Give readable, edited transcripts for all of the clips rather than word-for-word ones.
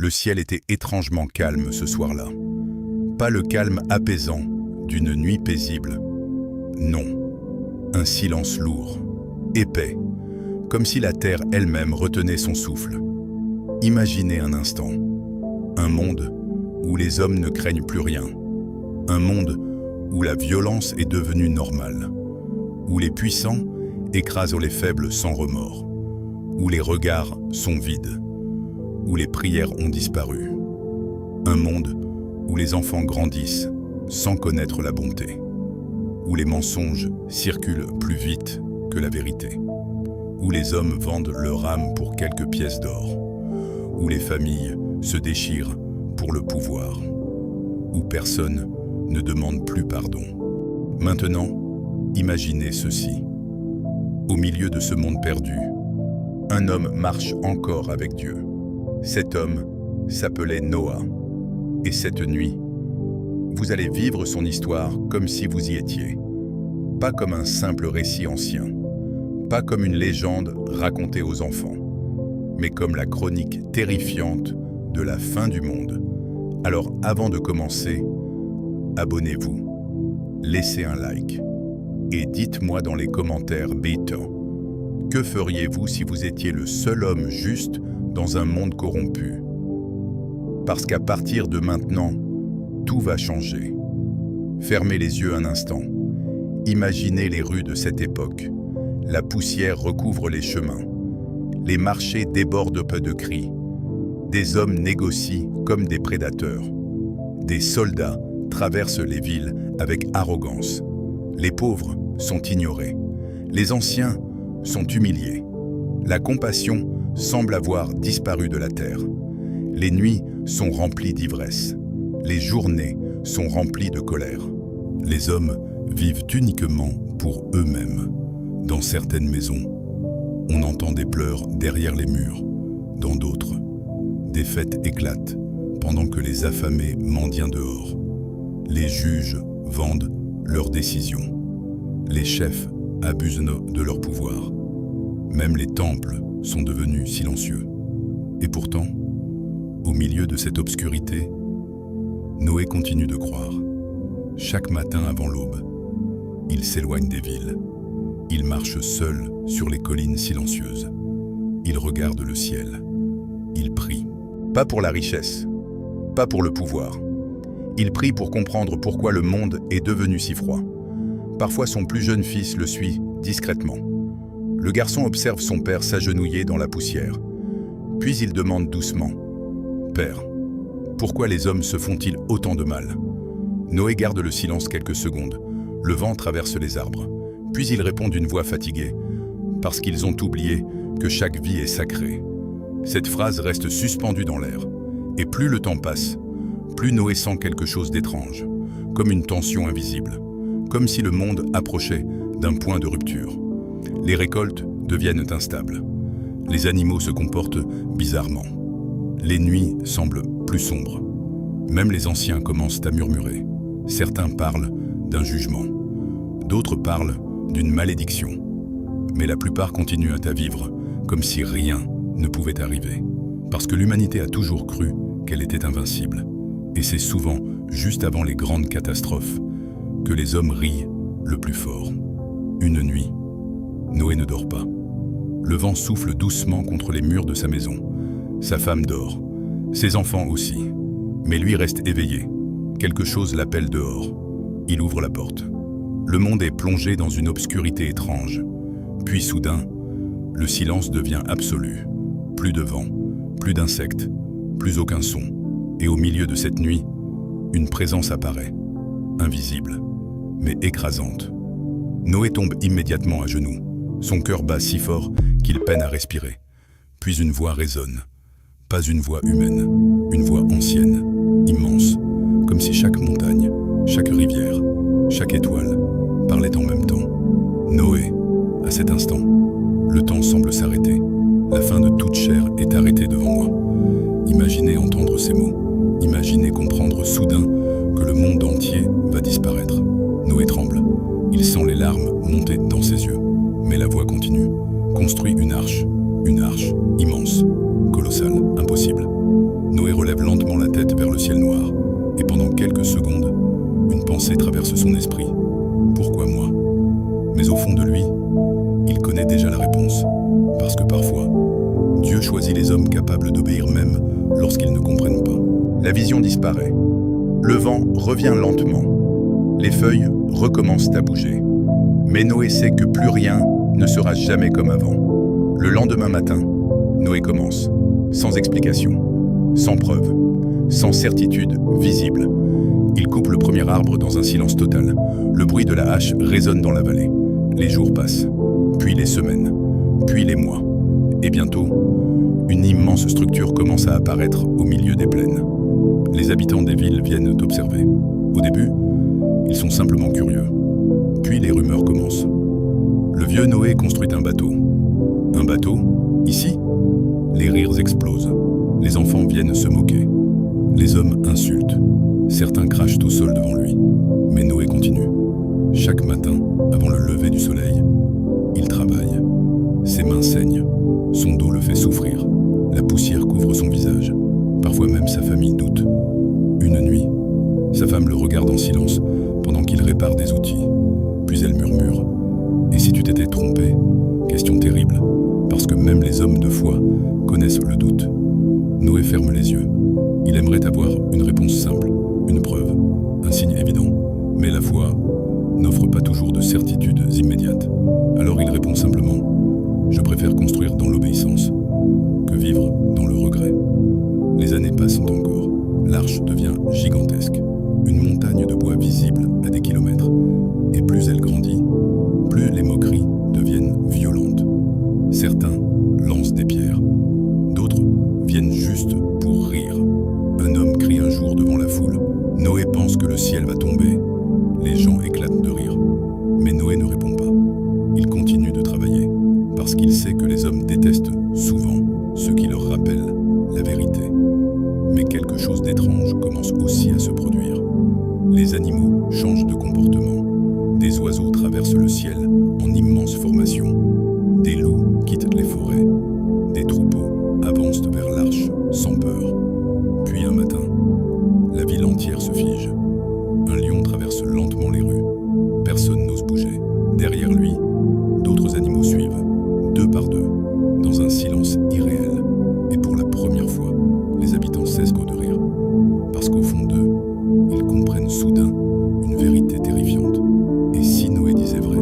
Le ciel était étrangement calme ce soir-là. Pas le calme apaisant d'une nuit paisible. Non, un silence lourd, épais, comme si la terre elle-même retenait son souffle. Imaginez un instant, un monde où les hommes ne craignent plus rien, un monde où la violence est devenue normale, où les puissants écrasent les faibles sans remords, où les regards sont vides, où les prières ont disparu. Un monde où les enfants grandissent sans connaître la bonté, où les mensonges circulent plus vite que la vérité, où les hommes vendent leur âme pour quelques pièces d'or, où les familles se déchirent pour le pouvoir, où personne ne demande plus pardon. Maintenant, imaginez ceci. Au milieu de ce monde perdu, un homme marche encore avec Dieu. Cet homme s'appelait Noah. Et cette nuit, vous allez vivre son histoire comme si vous y étiez. Pas comme un simple récit ancien, pas comme une légende racontée aux enfants, mais comme la chronique terrifiante de la fin du monde. Alors avant de commencer, abonnez-vous, laissez un like et dites-moi dans les commentaires béton, que feriez-vous si vous étiez le seul homme juste dans un monde corrompu? Parce qu'à partir de maintenant, tout va changer. Fermez les yeux un instant. Imaginez les rues de cette époque. La poussière recouvre les chemins. Les marchés débordent peu de cris. Des hommes négocient comme des prédateurs. Des soldats traversent les villes avec arrogance. Les pauvres sont ignorés. Les anciens sont humiliés. La compassion semble avoir disparu de la terre. Les nuits sont remplies d'ivresse. Les journées sont remplies de colère. Les hommes vivent uniquement pour eux-mêmes. Dans certaines maisons, on entend des pleurs derrière les murs. Dans d'autres, des fêtes éclatent pendant que les affamés mendient dehors. Les juges vendent leurs décisions. Les chefs abusent de leur pouvoir. Même les temples sont devenus silencieux. Et pourtant, au milieu de cette obscurité, Noé continue de croire. Chaque matin avant l'aube, il s'éloigne des villes. Il marche seul sur les collines silencieuses. Il regarde le ciel. Il prie. Pas pour la richesse, pas pour le pouvoir. Il prie pour comprendre pourquoi le monde est devenu si froid. Parfois son plus jeune fils le suit discrètement. Le garçon observe son père s'agenouiller dans la poussière. Puis il demande doucement « Père, pourquoi les hommes se font-ils autant de mal ?» Noé garde le silence quelques secondes. Le vent traverse les arbres. Puis il répond d'une voix fatiguée « Parce qu'ils ont oublié que chaque vie est sacrée. » Cette phrase reste suspendue dans l'air. Et plus le temps passe, plus Noé sent quelque chose d'étrange, comme une tension invisible, comme si le monde approchait d'un point de rupture. Les récoltes deviennent instables. Les animaux se comportent bizarrement. Les nuits semblent plus sombres. Même les anciens commencent à murmurer. Certains parlent d'un jugement. D'autres parlent d'une malédiction. Mais la plupart continuent à vivre comme si rien ne pouvait arriver. Parce que l'humanité a toujours cru qu'elle était invincible. Et c'est souvent, juste avant les grandes catastrophes, que les hommes rient le plus fort. Une nuit, Noé ne dort pas. Le vent souffle doucement contre les murs de sa maison. Sa femme dort, ses enfants aussi. Mais lui reste éveillé. Quelque chose l'appelle dehors. Il ouvre la porte. Le monde est plongé dans une obscurité étrange. Puis soudain, le silence devient absolu. Plus de vent, plus d'insectes, plus aucun son. Et au milieu de cette nuit, une présence apparaît. Invisible, mais écrasante. Noé tombe immédiatement à genoux. Son cœur bat si fort qu'il peine à respirer. Puis une voix résonne. Pas une voix humaine, une voix ancienne, immense, comme si chaque montagne, chaque rivière, chaque étoile parlait en même temps. Noé, à cet instant, le temps semble s'arrêter. La fin de toute chair est arrêtée devant moi. Imaginez entendre ces mots. Imaginez comprendre soudain que le monde entier va disparaître. Noé tremble. Il sent les larmes monter dans ses yeux. Mais la voix continue. Construis une arche immense, colossale, impossible. Noé lève lentement la tête vers le ciel noir, et pendant quelques secondes, une pensée traverse son esprit. Pourquoi moi? Mais au fond de lui, il connaît déjà la réponse, parce que parfois, Dieu choisit les hommes capables d'obéir même lorsqu'ils ne comprennent pas. La vision disparaît. Le vent revient lentement. Les feuilles recommencent à bouger. Mais Noé sait que plus rien ne sera jamais comme avant. Le lendemain matin, Noé commence, sans explication, sans preuve, sans certitude visible. Il coupe le premier arbre dans un silence total. Le bruit de la hache résonne dans la vallée. Les jours passent, puis les semaines, puis les mois. Et bientôt, une immense structure commence à apparaître au milieu des plaines. Les habitants des villes viennent observer. Au début, ils sont simplement curieux. Puis les rumeurs commencent. Le vieux Noé construit un bateau. Un bateau? Ici? Les rires explosent. Les enfants viennent se moquer. Les hommes insultent. Certains crachent au sol devant lui. Mais Noé continue. Chaque matin, avant le lever du soleil, il travaille. Ses mains saignent. Son dos le fait souffrir. La poussière couvre son visage. Parfois même sa famille doute. Une nuit, sa femme le regarde en silence pendant qu'il répare des outils. Puis elle murmure. « Et si tu t'étais trompé ?» Question terrible, parce que même les hommes de foi connaissent le doute. Noé ferme les yeux. Il aimerait avoir une réponse simple, une preuve, un signe évident. Mais la foi n'offre pas toujours de certitudes immédiates. Alors il répond simplement « Je préfère construire dans l'obéissance que vivre dans le regret. » Les années passent encore. L'arche devient gigantesque, une montagne de bois visible à des kilomètres. Et plus elle grandit, plus les moqueries deviennent violentes. Certains lancent des pierres, d'autres viennent juste pour rire. Un homme crie un jour devant la foule. Noé pense que le ciel va tomber. Les gens éclatent de rire. Mais Noé ne répond pas. Il continue de travailler, parce qu'il sait que les hommes détestent souvent ceux qui leur rappellent la vérité. Mais quelque chose d'étrange commence aussi à se produire. Les animaux changent de comportement. Des oiseaux traversent le ciel en immense formation. Des loups quittent les forêts. Des troupeaux avancent vers l'arche sans peur. Puis un matin, la ville entière se fige. Un lion traverse lentement les rues. Personne n'ose bouger. Derrière lui, d'autres animaux suivent, deux par deux, dans un silence irréel. Et pour la première fois, les habitants cessent de rire. Parce qu'au fond d'eux, ils comprennent soudain une vérité terrifiante. Et si Noé disait vrai,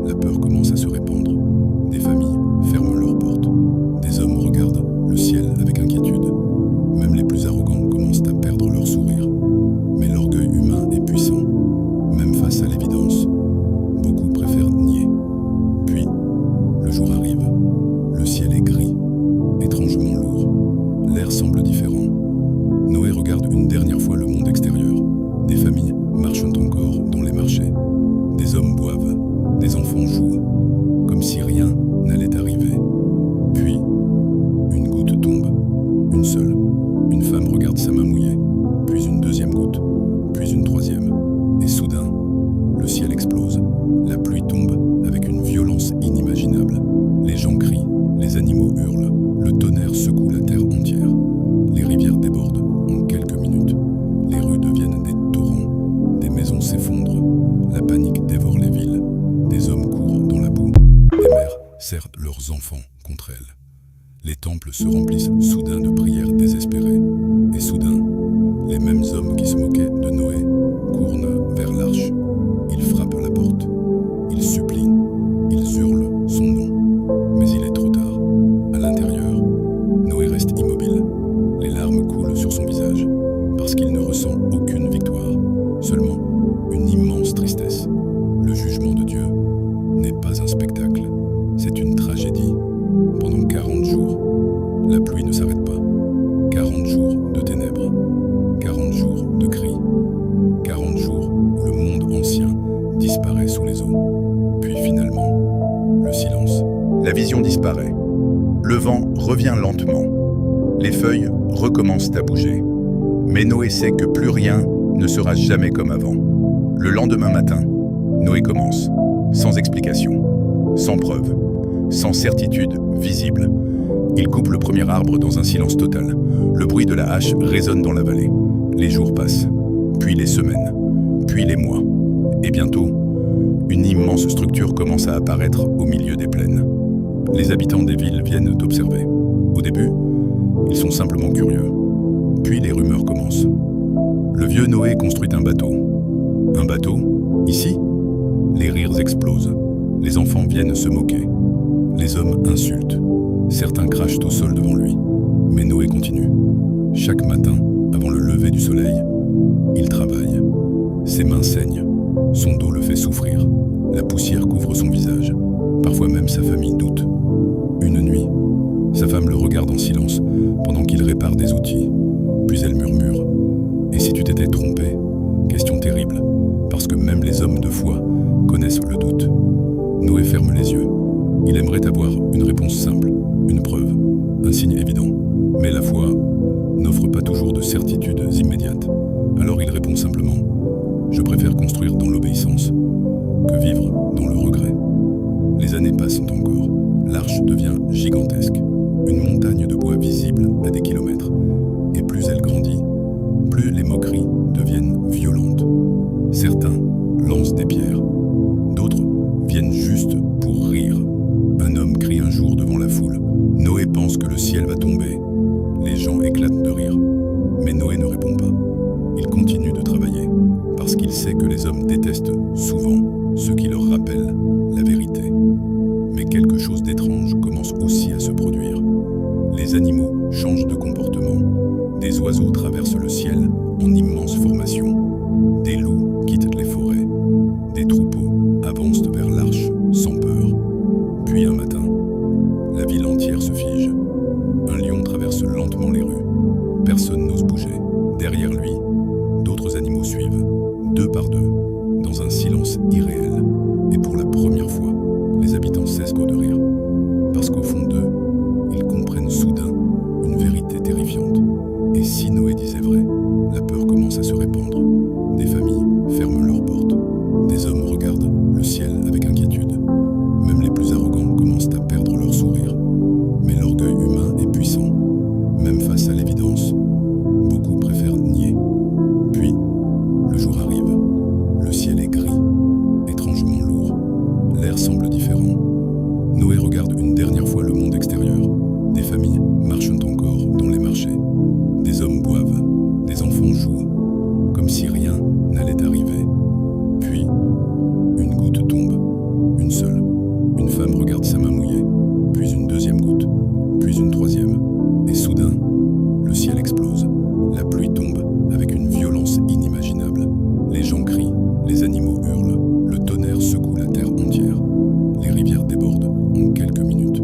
la peur commence à se répandre. Des familles ferment leurs portes. Des hommes regardent le ciel avec inquiétude. Même les plus arrogants commencent à perdre leur sourire. Mais l'orgueil humain est puissant. Même face à l'évidence, beaucoup préfèrent nier. Puis, le jour arrive. Le ciel est gris, étrangement lourd. L'air semble différent. Noé regarde une dernière fois le monde extérieur. Des familles marchent encore dans les marchés. Des hommes boivent, des enfants jouent, comme si rien n'allait arriver. Puis, une goutte tombe, une seule. Une femme regarde sa main mouillée, puis une deuxième goutte, puis une troisième. Et soudain, le ciel explose. La pluie tombe avec une violence inimaginable. Les gens crient, les animaux hurlent, le tonnerre secoue la terre entière. Les rivières débordent en quelques minutes. Les rues deviennent des torrents, des maisons s'effondrent, la panique dévore les villes, des hommes courent dans la boue, des mères serrent leurs enfants contre elles. Les temples se remplissent soudain de prières désespérées. Et soudain, les mêmes hommes qui se moquaient de Noé courent vers l'arche. Ils frappent la porte. Ils supplient. Ils hurlent son nom. Mais il est trop tard. À l'intérieur, Noé reste immobile. Les larmes coulent sur son visage, parce qu'il ne ressent aucune victoire, seulement une immense tristesse. Le jugement de Dieu n'est pas un spectacle, c'est une tragédie. Pendant 40 jours, la pluie ne s'arrête pas. 40 jours de ténèbres, 40 jours de cris, 40 jours où le monde ancien disparaît sous les eaux. Puis finalement, le silence. La vision disparaît. Le vent revient lentement. Les feuilles recommencent à bouger. Mais Noé sait que plus rien ne sera jamais comme avant. Le lendemain matin, Noé commence, sans explication, sans preuve, sans certitude visible. Il coupe le premier arbre dans un silence total. Le bruit de la hache résonne dans la vallée. Les jours passent, puis les semaines, puis les mois. Et bientôt, une immense structure commence à apparaître au milieu des plaines. Les habitants des villes viennent d'observer. Au début, ils sont simplement curieux. Puis les rumeurs commencent. Le vieux Noé construit un bateau. Un bateau? Ici? Les rires explosent. Les enfants viennent se moquer. Les hommes insultent. Certains crachent au sol devant lui. Mais Noé continue. Chaque matin, avant le lever du soleil, il travaille. Ses mains saignent. Son dos le fait souffrir. La poussière couvre son visage. Parfois même sa famille doute. Une nuit, sa femme le regarde en silence pendant qu'il répare des outils. Puis elle murmure. « Et si tu t'étais trompé ?» Question terrible, parce que même les hommes de foi connaissent le doute. Noé ferme les yeux. Il aimerait avoir une réponse simple, une preuve, un signe évident. Mais la foi n'offre pas toujours de certitudes immédiates. Alors il répond simplement « Je préfère construire dans l'obéissance que vivre dans le regret. » Les années passent encore. L'arche devient gigantesque, une montagne de bois visible à des kilomètres. Et plus elle grandit, plus les moqueries deviennent violentes. Certains lancent des pierres, d'autres viennent juste pour rire. Un homme crie un jour devant la foule. Noé pense que le ciel va tomber. Les gens éclatent de rire. Mais Noé ne répond pas. Il continue de travailler, parce qu'il sait que les hommes détestent souvent ceux qui leur rappellent la vérité. Mais quelque chose d'étrange commence aussi à se produire. Les animaux changent de comportement. Des oiseaux traversent le ciel en immense formation. Des loups quittent les forêts. Des troupeaux avancent vers l'arche sans peur. Puis un matin, la ville entière se fige. Un lion traverse lentement les rues. Personne n'ose bouger. Derrière lui, d'autres animaux suivent, deux par deux, dans un silence irréel. Et pour la première fois, les habitants cessent de rire. Parce qu'au fond d'eux, ils comprennent soudain une vérité terrifiante. Et si Noé disait vrai, la peur commence à se répandre. Des familles ferment leurs portes. Des hommes regardent le ciel avec inquiétude. Même les plus arrogants commencent à perdre leur sourire. Mais l'orgueil humain est puissant. Même face à l'évidence, beaucoup préfèrent nier. Puis, le jour arrive. Le ciel est gris, étrangement lourd. L'air semble différent. Noé regarde une dernière fois le monde extérieur. Des familles marchent encore dans les marchés. Des hommes boivent, des enfants jouent, comme si rien n'allait arriver. Puis, une goutte tombe, une seule. Une femme regarde sa main mouillée, puis une deuxième goutte, puis une troisième. Et soudain, le ciel explose. La pluie tombe avec une violence inimaginable. Les gens crient, les animaux hurlent, le tonnerre secoue la terre entière. Les rivières débordent en quelques minutes.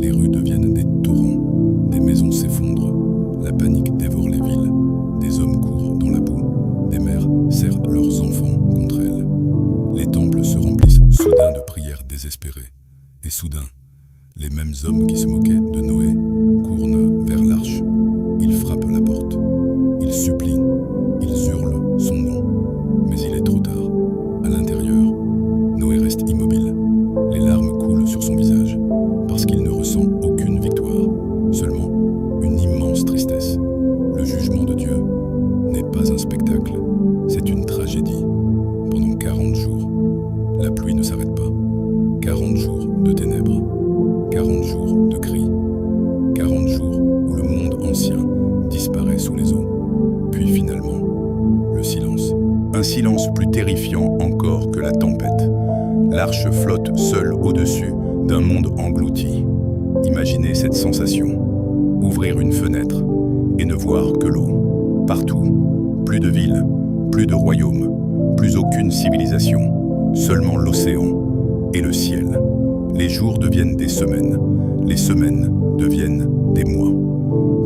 Les rues deviennent des torrents, des maisons s'effondrent. La panique dévore les villes. Des hommes courent dans la boue. Des mères serrent leurs enfants contre elles. Les temples se remplissent soudain de prières désespérées. Et soudain, les mêmes hommes qui se moquaient de Noé courent vers l'arche. Ils frappent la porte. Ils supplient. Ils hurlent son nom. Mais il est trop tard. À l'intérieur, Noé reste immobile. Les larmes coulent sur son visage parce qu'il ne ressent aucune victoire, seulement une immense tristesse. Le jugement de Dieu n'est pas un spectacle, c'est une tragédie. Pendant 40 jours, la pluie ne s'arrête pas. 40 jours de ténèbres, 40 jours de cris, 40 jours où le monde ancien disparaît sous les eaux. Puis finalement, le silence. Un silence plus terrifiant encore que la tempête. L'arche flotte seule au-dessus d'un monde englouti. Imaginez cette sensation. Ouvrir une fenêtre et ne voir que l'eau. Partout, plus de villes, plus de royaumes, plus aucune civilisation, seulement l'océan et le ciel. Les jours deviennent des semaines, les semaines deviennent des mois.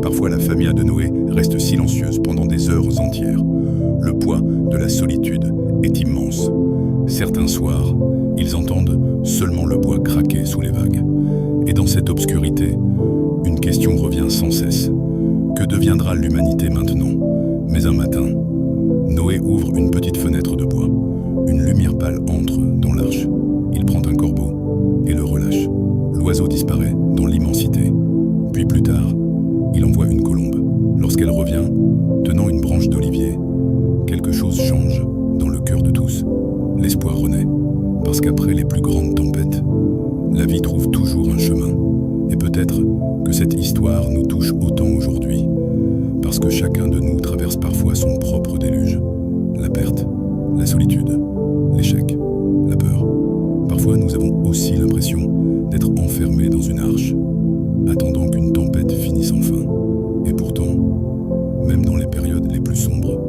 Parfois la famille de Noé reste silencieuse pendant des heures entières. Le poids de la solitude est immense. Certains soirs, ils entendent seulement le bois craquer sous les vagues. Et dans cette obscurité, une question revient sans cesse. Que deviendra l'humanité maintenant? Mais un matin, Noé ouvre une petite fenêtre de bois. Une lumière pâle entre dans l'arche. Il prend un corbeau et le relâche. L'oiseau disparaît dans l'immensité. Puis Parce qu'après les plus grandes tempêtes, la vie trouve toujours un chemin. Et peut-être que cette histoire nous touche autant aujourd'hui, parce que chacun de nous traverse parfois son propre déluge. La perte, la solitude, l'échec, la peur. Parfois nous avons aussi l'impression d'être enfermés dans une arche, attendant qu'une tempête finisse enfin. Et pourtant, même dans les périodes les plus sombres,